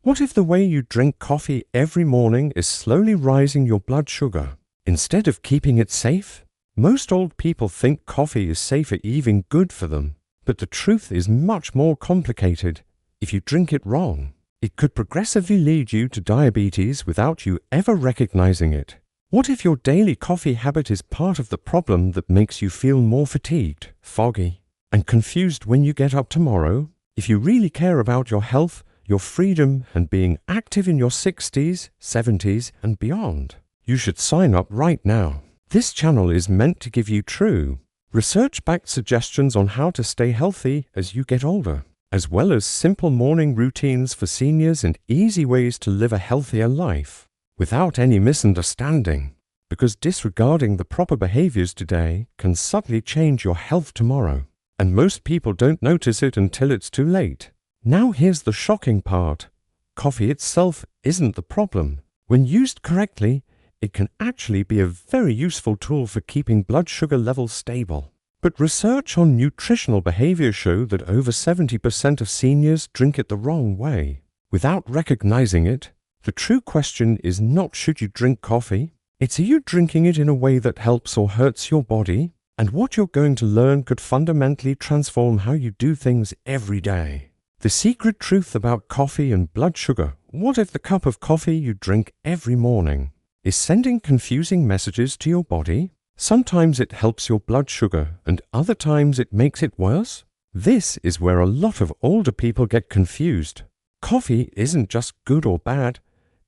What if the way you drink coffee every morning is slowly rising your blood sugar, instead of keeping it safe? Most old people think coffee is safe or even good for them, but the truth is much more complicated. If you drink it wrong, it could progressively lead you to diabetes without you ever recognizing it. What if your daily coffee habit is part of the problem that makes you feel more fatigued, foggy, and confused when you get up tomorrow? If you really care about your health, your freedom, and being active in your 60s, 70s, and beyond, you should sign up right now. This channel is meant to give you true, research-backed suggestions on how to stay healthy as you get older, as well as simple morning routines for seniors and easy ways to live a healthier life without any misunderstanding, because disregarding the proper behaviors today can subtly change your health tomorrow, and most people don't notice it until it's too late. Now here's the shocking part. Coffee itself isn't the problem. When used correctly, it can actually be a very useful tool for keeping blood sugar levels stable. But research on nutritional behavior show that over 70% of seniors drink it the wrong way. Without recognizing it, the true question is not should you drink coffee, it's are you drinking it in a way that helps or hurts your body? And what you're going to learn could fundamentally transform how you do things every day. The secret truth about coffee and blood sugar. What if the cup of coffee you drink every morning is sending confusing messages to your body? Sometimes it helps your blood sugar, and other times it makes it worse. This is where a lot of older people get confused. Coffee isn't just good or bad.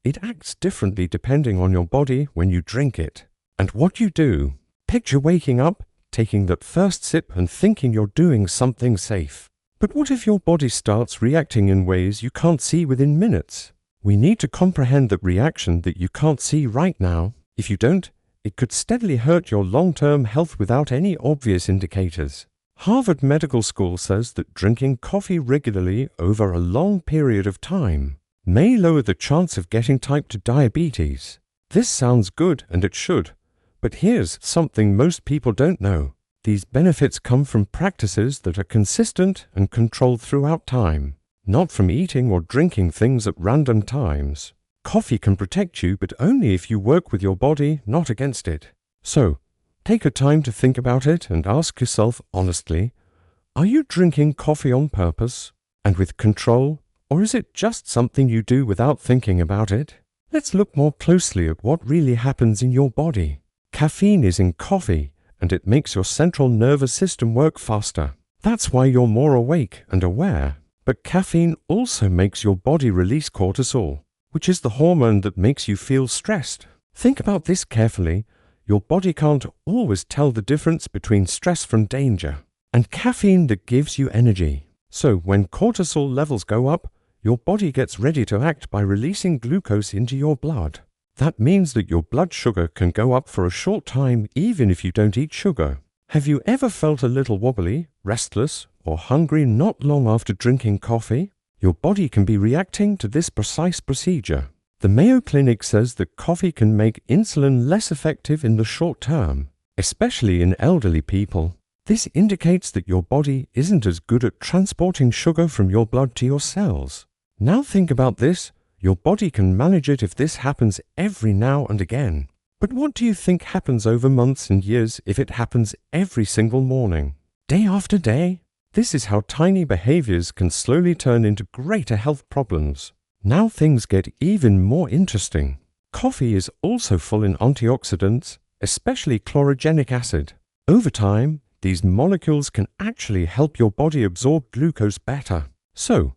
It acts differently depending on your body when you drink it. And what you do. Picture waking up, taking that first sip and thinking you're doing something safe. But what if your body starts reacting in ways you can't see within minutes? We need to comprehend that reaction that you can't see right now. If you don't, it could steadily hurt your long-term health without any obvious indicators. Harvard Medical School says that drinking coffee regularly over a long period of time may lower the chance of getting type 2 diabetes. This sounds good, and it should. But here's something most people don't know. These benefits come from practices that are consistent and controlled throughout time, not from eating or drinking things at random times. Coffee can protect you, but only if you work with your body, not against it. So, take a time to think about it and ask yourself honestly, are you drinking coffee on purpose and with control, or is it just something you do without thinking about it? Let's look more closely at what really happens in your body. Caffeine is in coffee, and it makes your central nervous system work faster. That's why you're more awake and aware. But caffeine also makes your body release cortisol, which is the hormone that makes you feel stressed. Think about this carefully. Your body can't always tell the difference between stress from danger, and caffeine that gives you energy. So when cortisol levels go up, your body gets ready to act by releasing glucose into your blood. That means that your blood sugar can go up for a short time even if you don't eat sugar. Have you ever felt a little wobbly, restless, or hungry not long after drinking coffee? Your body can be reacting to this precise procedure. The Mayo Clinic says that coffee can make insulin less effective in the short term, especially in elderly people. This indicates that your body isn't as good at transporting sugar from your blood to your cells. Now think about this. Your body can manage it if this happens every now and again. But what do you think happens over months and years if it happens every single morning, day after day? This is how tiny behaviors can slowly turn into greater health problems. Now things get even more interesting. Coffee is also full in antioxidants, especially chlorogenic acid. Over time, these molecules can actually help your body absorb glucose better. So,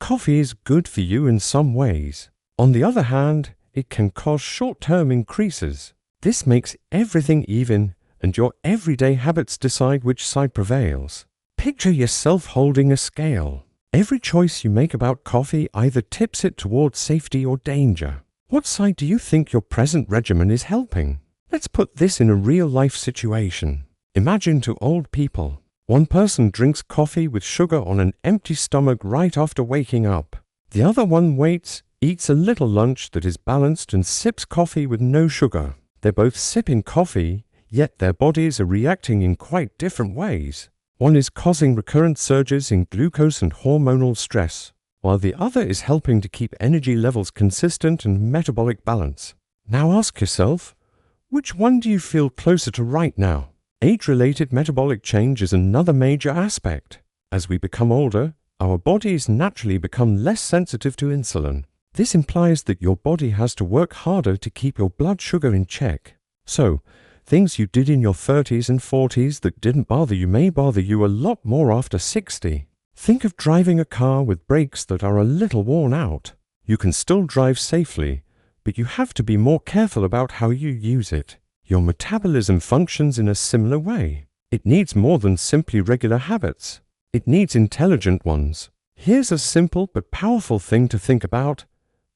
coffee is good for you in some ways. On the other hand, it can cause short-term increases. This makes everything even, and your everyday habits decide which side prevails. Picture yourself holding a scale. Every choice you make about coffee either tips it towards safety or danger. What side do you think your present regimen is helping? Let's put this in a real-life situation. Imagine two old people. One person drinks coffee with sugar on an empty stomach right after waking up. The other one waits, eats a little lunch that is balanced, and sips coffee with no sugar. They're both sipping coffee, yet their bodies are reacting in quite different ways. One is causing recurrent surges in glucose and hormonal stress, while the other is helping to keep energy levels consistent and metabolic balance. Now ask yourself, which one do you feel closer to right now? Age-related metabolic change is another major aspect. As we become older, our bodies naturally become less sensitive to insulin. This implies that your body has to work harder to keep your blood sugar in check. So, things you did in your 30s and 40s that didn't bother you may bother you a lot more after 60. Think of driving a car with brakes that are a little worn out. You can still drive safely, but you have to be more careful about how you use it. Your metabolism functions in a similar way. It needs more than simply regular habits. It needs intelligent ones. Here's a simple but powerful thing to think about.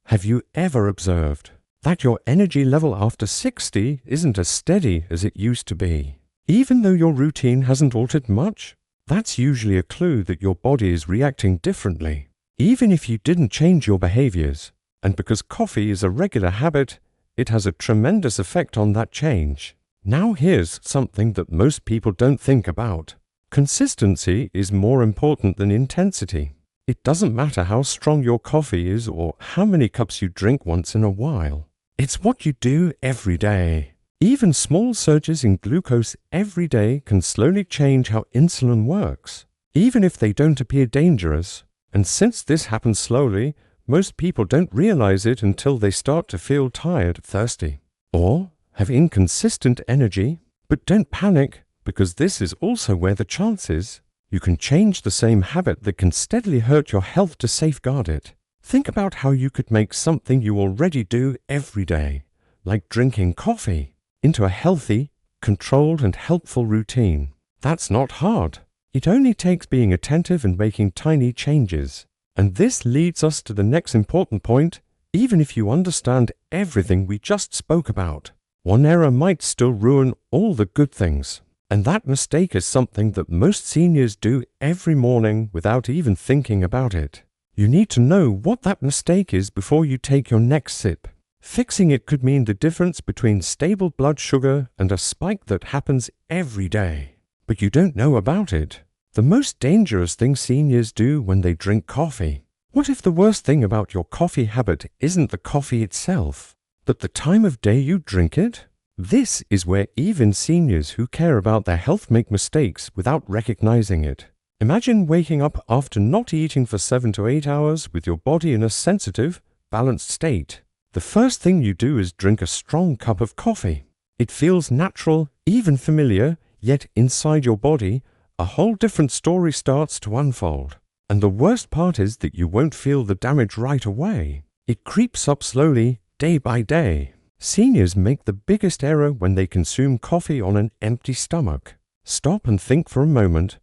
Have you ever observed that your energy level after 60 isn't as steady as it used to be? Even though your routine hasn't altered much, that's usually a clue that your body is reacting differently, even if you didn't change your behaviors. And because coffee is a regular habit, it has a tremendous effect on that change. Now here's something that most people don't think about. Consistency is more important than intensity. It doesn't matter how strong your coffee is or how many cups you drink once in a while. It's what you do every day. Even small surges in glucose every day can slowly change how insulin works, even if they don't appear dangerous. And since this happens slowly, most people don't realize it until they start to feel tired, thirsty, or have inconsistent energy. But don't panic, because this is also where the chance is. You can change the same habit that can steadily hurt your health to safeguard it. Think about how you could make something you already do every day, like drinking coffee, into a healthy, controlled and helpful routine. That's not hard. It only takes being attentive and making tiny changes. And this leads us to the next important point. Even if you understand everything we just spoke about, one error might still ruin all the good things. And that mistake is something that most seniors do every morning without even thinking about it. You need to know what that mistake is before you take your next sip. Fixing it could mean the difference between stable blood sugar and a spike that happens every day. But you don't know about it. The most dangerous thing seniors do when they drink coffee. What if the worst thing about your coffee habit isn't the coffee itself, but the time of day you drink it? This is where even seniors who care about their health make mistakes without recognizing it. Imagine waking up after not eating for 7 to 8 hours with your body in a sensitive, balanced state. The first thing you do is drink a strong cup of coffee. It feels natural, even familiar, yet inside your body, a whole different story starts to unfold. And the worst part is that you won't feel the damage right away. It creeps up slowly, day by day. Seniors make the biggest error when they consume coffee on an empty stomach. Stop and think for a moment.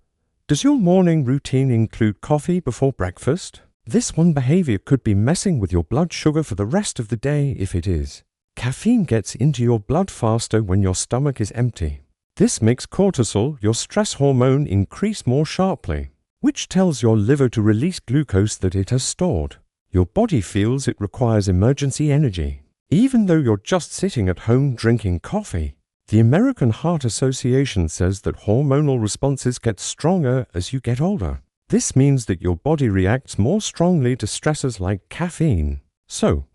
Does your morning routine include coffee before breakfast? This one behavior could be messing with your blood sugar for the rest of the day if it is. Caffeine gets into your blood faster when your stomach is empty. This makes cortisol, your stress hormone, increase more sharply, which tells your liver to release glucose that it has stored. Your body feels it requires emergency energy, even though you're just sitting at home drinking coffee. The American Heart Association says that hormonal responses get stronger as you get older. This means that your body reacts more strongly to stressors like caffeine. So,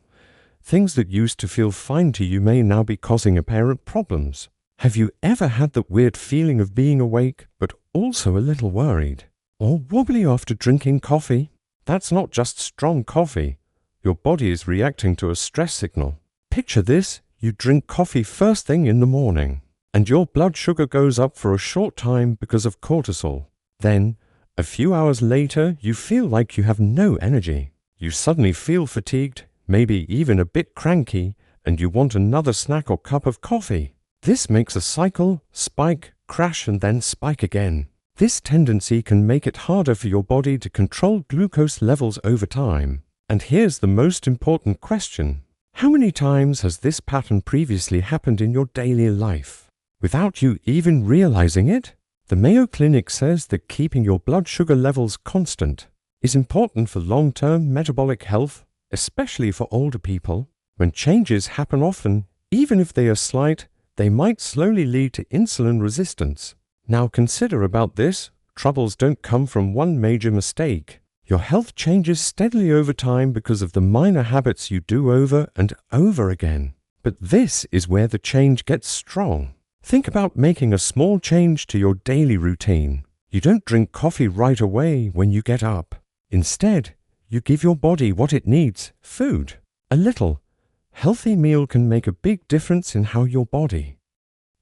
things that used to feel fine to you may now be causing apparent problems. Have you ever had that weird feeling of being awake, but also a little worried? Or wobbly after drinking coffee? That's not just strong coffee. Your body is reacting to a stress signal. Picture this, you drink coffee first thing in the morning, and your blood sugar goes up for a short time because of cortisol. Then, a few hours later, you feel like you have no energy. You suddenly feel fatigued, maybe even a bit cranky, and you want another snack or cup of coffee. This makes a cycle, spike, crash, and then spike again. This tendency can make it harder for your body to control glucose levels over time. And here's the most important question. How many times has this pattern previously happened in your daily life, without you even realizing it? The Mayo Clinic says that keeping your blood sugar levels constant is important for long-term metabolic health, especially for older people. When changes happen often, even if they are slight, they might slowly lead to insulin resistance. Now consider about this. Troubles don't come from one major mistake. Your health changes steadily over time because of the minor habits you do over and over again. But this is where the change gets strong. Think about making a small change to your daily routine. You don't drink coffee right away when you get up. Instead, you give your body what it needs, food. A little healthy meal can make a big difference in how your body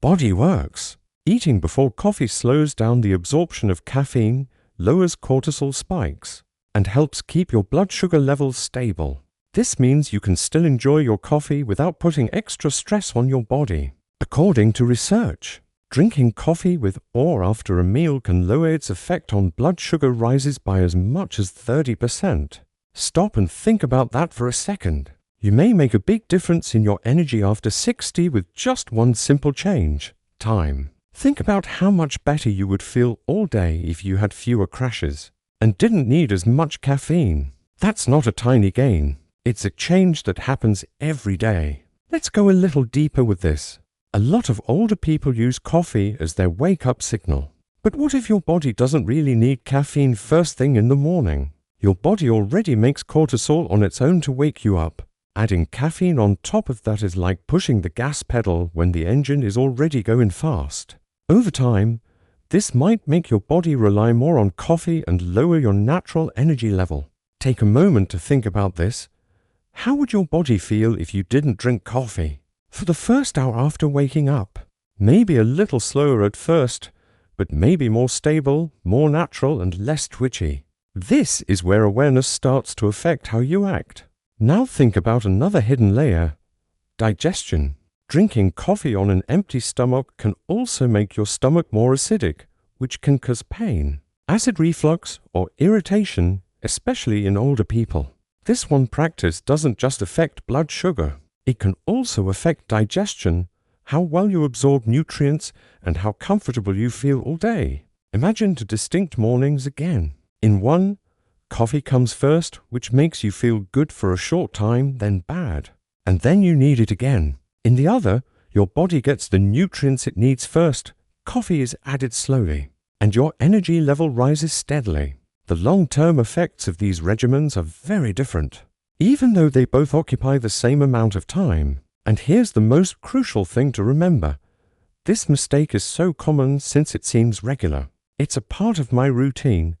works. Eating before coffee slows down the absorption of caffeine, lowers cortisol spikes, and helps keep your blood sugar levels stable. This means you can still enjoy your coffee without putting extra stress on your body. According to research, drinking coffee with or after a meal can lower its effect on blood sugar rises by as much as 30%. Stop and think about that for a second. You may make a big difference in your energy after 60 with just one simple change: time. Think about how much better you would feel all day if you had fewer crashes and didn't need as much caffeine. That's not a tiny gain. It's a change that happens every day. Let's go a little deeper with this. A lot of older people use coffee as their wake-up signal. But what if your body doesn't really need caffeine first thing in the morning? Your body already makes cortisol on its own to wake you up. Adding caffeine on top of that is like pushing the gas pedal when the engine is already going fast. Over time, this might make your body rely more on coffee and lower your natural energy level. Take a moment to think about this. How would your body feel if you didn't drink coffee? For the first hour after waking up, maybe a little slower at first, but maybe more stable, more natural, and less twitchy. This is where awareness starts to affect how you act. Now think about another hidden layer: digestion. Drinking coffee on an empty stomach can also make your stomach more acidic, which can cause pain, acid reflux, or irritation, especially in older people. This one practice doesn't just affect blood sugar. It can also affect digestion, how well you absorb nutrients, and how comfortable you feel all day. Imagine the distinct mornings again. In one, coffee comes first, which makes you feel good for a short time, then bad, and then you need it again. In the other, your body gets the nutrients it needs first, coffee is added slowly, and your energy level rises steadily. The long-term effects of these regimens are very different, even though they both occupy the same amount of time. And here's the most crucial thing to remember. This mistake is so common since it seems regular. It's a part of my routine,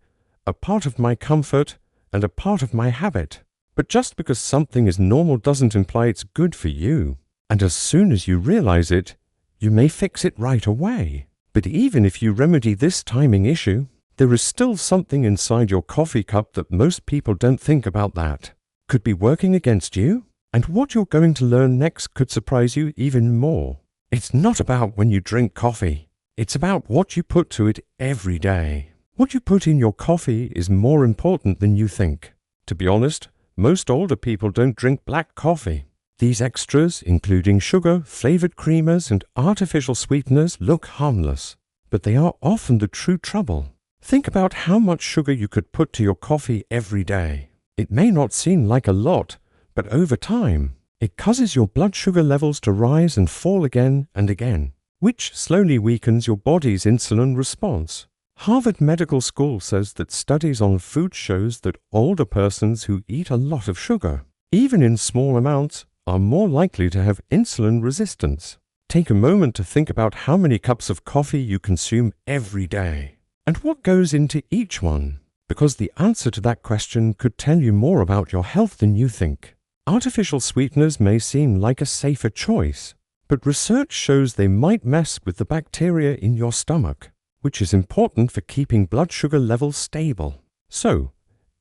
a part of my comfort, and a part of my habit. But just because something is normal doesn't imply it's good for you. And as soon as you realize it, you may fix it right away. But even if you remedy this timing issue, there is still something inside your coffee cup that most people don't think about that could be working against you. And what you're going to learn next could surprise you even more. It's not about when you drink coffee. It's about what you put to it every day. What you put in your coffee is more important than you think. To be honest, most older people don't drink black coffee. These extras, including sugar, flavored creamers, and artificial sweeteners, look harmless, but they are often the true trouble. Think about how much sugar you could put to your coffee every day. It may not seem like a lot, but over time, it causes your blood sugar levels to rise and fall again and again, which slowly weakens your body's insulin response. Harvard Medical School says that studies on food shows that older persons who eat a lot of sugar, even in small amounts, are more likely to have insulin resistance. Take a moment to think about how many cups of coffee you consume every day, and what goes into each one, because the answer to that question could tell you more about your health than you think. Artificial sweeteners may seem like a safer choice, but research shows they might mess with the bacteria in your stomach, which is important for keeping blood sugar levels stable. So,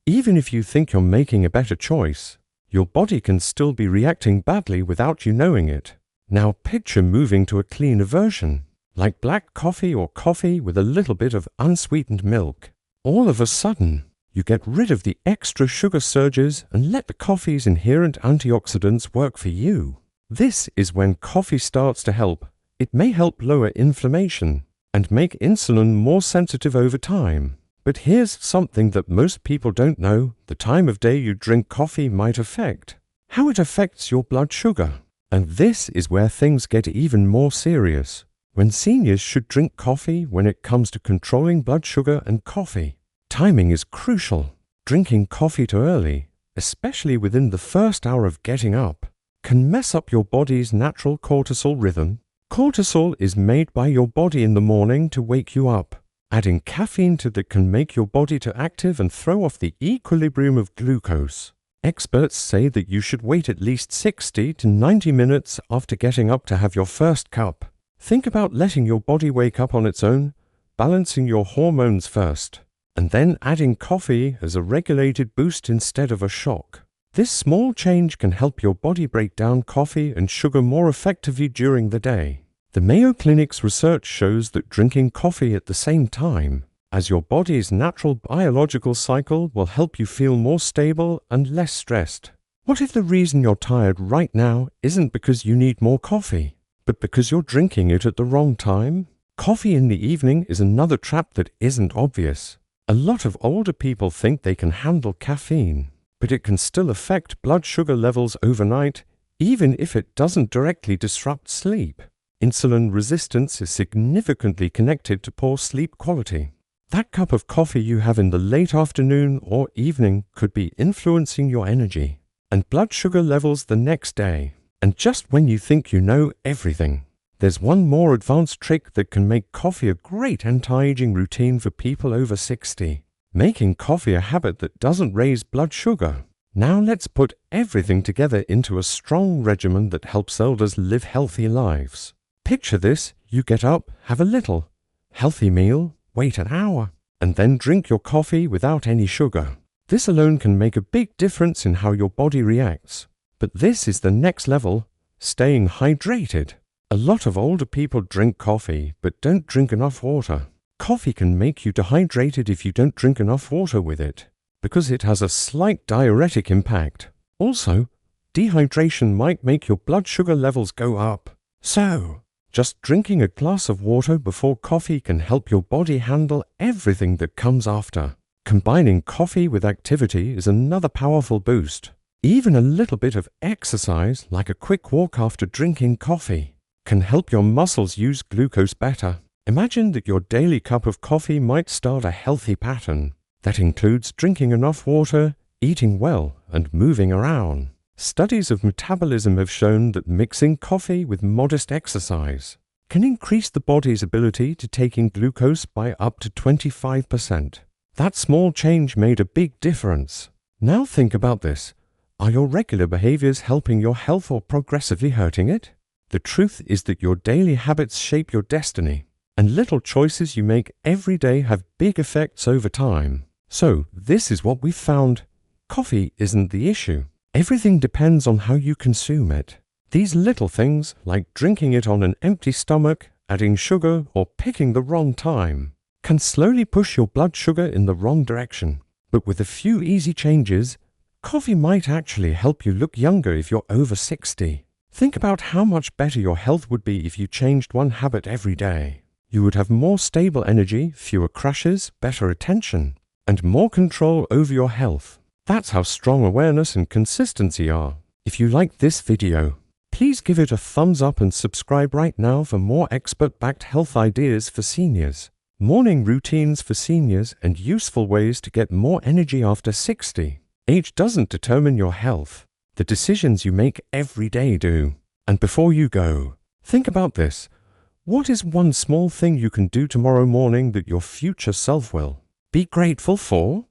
even if you think you're making a better choice, your body can still be reacting badly without you knowing it. Now picture moving to a cleaner version, like black coffee or coffee with a little bit of unsweetened milk. All of a sudden, you get rid of the extra sugar surges and let the coffee's inherent antioxidants work for you. This is when coffee starts to help. It may help lower inflammation and make insulin more sensitive over time. But here's something that most people don't know: the time of day you drink coffee might affect how it affects your blood sugar. And this is where things get even more serious. When seniors should drink coffee when it comes to controlling blood sugar and coffee, timing is crucial. Drinking coffee too early, especially within the first hour of getting up, can mess up your body's natural cortisol rhythm. Cortisol is made by your body in the morning to wake you up. Adding caffeine to that can make your body too active and throw off the equilibrium of glucose. Experts say that you should wait at least 60 to 90 minutes after getting up to have your first cup. Think about letting your body wake up on its own, balancing your hormones first, and then adding coffee as a regulated boost instead of a shock. This small change can help your body break down coffee and sugar more effectively during the day. The Mayo Clinic's research shows that drinking coffee at the same time as your body's natural biological cycle will help you feel more stable and less stressed. What if the reason you're tired right now isn't because you need more coffee, but because you're drinking it at the wrong time? Coffee in the evening is another trap that isn't obvious. A lot of older people think they can handle caffeine, but it can still affect blood sugar levels overnight, even if it doesn't directly disrupt sleep. Insulin resistance is significantly connected to poor sleep quality. That cup of coffee you have in the late afternoon or evening could be influencing your energy and blood sugar levels the next day. And just when you think you know everything, there's one more advanced trick that can make coffee a great anti-aging routine for people over 60. Making coffee a habit that doesn't raise blood sugar. Now let's put everything together into a strong regimen that helps elders live healthy lives. Picture this: you get up, have a little healthy meal, wait an hour, and then drink your coffee without any sugar. This alone can make a big difference in how your body reacts. But this is the next level: staying hydrated. A lot of older people drink coffee but don't drink enough water. Coffee can make you dehydrated if you don't drink enough water with it, because it has a slight diuretic impact. Also, dehydration might make your blood sugar levels go up. So, just drinking a glass of water before coffee can help your body handle everything that comes after. Combining coffee with activity is another powerful boost. Even a little bit of exercise, like a quick walk after drinking coffee, can help your muscles use glucose better. Imagine that your daily cup of coffee might start a healthy pattern. That includes drinking enough water, eating well, and moving around. Studies of metabolism have shown that mixing coffee with modest exercise can increase the body's ability to take in glucose by up to 25%. That small change made a big difference. Now think about this. Are your regular behaviors helping your health or progressively hurting it? The truth is that your daily habits shape your destiny, and little choices you make every day have big effects over time. So, this is what we've found. Coffee isn't the issue. Everything depends on how you consume it. These little things, like drinking it on an empty stomach, adding sugar, or picking the wrong time, can slowly push your blood sugar in the wrong direction. But with a few easy changes, coffee might actually help you look younger if you're over 60. Think about how much better your health would be if you changed one habit every day. You would have more stable energy, fewer crashes, better attention, and more control over your health. That's how strong awareness and consistency are. If you liked this video, please give it a thumbs up and subscribe right now for more expert-backed health ideas for seniors, morning routines for seniors, and useful ways to get more energy after 60. Age doesn't determine your health. The decisions you make every day do. And before you go, think about this. What is one small thing you can do tomorrow morning that your future self will be grateful for?